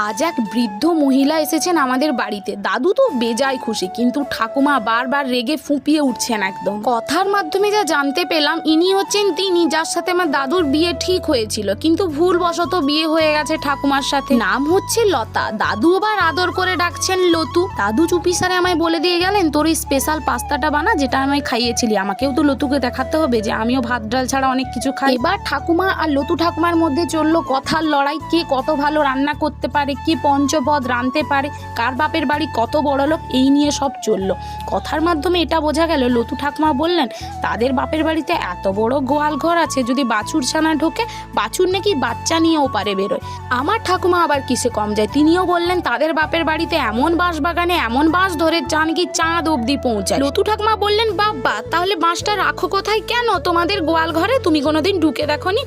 আজ এক বৃদ্ধ মহিলা এসেছেন আমাদের বাড়িতে। দাদু তো বেজায় খুশি, কিন্তু ঠাকুমা বারবার রেগে ফুঁপিয়ে উঠছেন একদম। কথার মাধ্যমে যা জানতে পেলাম, ইনি হচ্ছেন তিনি যার সাথে আমার দাদুর বিয়ে ঠিক হয়েছিল, কিন্তু ভুলবশত বিয়ে হয়ে গেছে ঠাকুমার সাথে। নাম হচ্ছে লতা, দাদু আবার আদর করে ডাকছেন লতু। দাদু চুপিসারে আমায় বলে দিয়ে গেলেন, তোর এই স্পেশাল পাস্তাটা বানা যেটা আমায় খাইয়েছিলি। আমাকেও তো লতুকে দেখাতে হবে যে আমিও ভাত ডাল ছাড়া অনেক কিছু খাই। এবার ঠাকুমা আর লতু ঠাকুমার মধ্যে চললো কথার লড়াই, কে কত ভালো রান্না করতে পারে, কে পঞ্চপদ রাঁধতে পারে, কার বাপের বাড়ি কত বড় লোক, এই নিয়ে সব চললো। কথার মাধ্যমে এটা বোঝা গেল, লতু ঠাকুমা বললেন তাদের বাপের বাড়িতে এত বড় গোয়াল ঘর আছে, যদি বাছুর ছানা ঢোকে বাছুর নাকি বাচ্চা নিয়েও পারে বেরোয়। আমার ঠাকুমা আবার কিসে কম যায়, তিনিও বললেন তাদের বাপের বাড়িতে এমন বাঁশ বাগানে এমন বাঁশ ধরে যা নাকি চাঁদ অবধি পৌঁছায়। লতু ঠাকুমা বললেন, বাবা তাহলে বাঁশটা রাখো কোথায়, কেন তোমাদের গোয়াল ঘরে, তুমি কোনোদিন ঢুকে দেখোনি?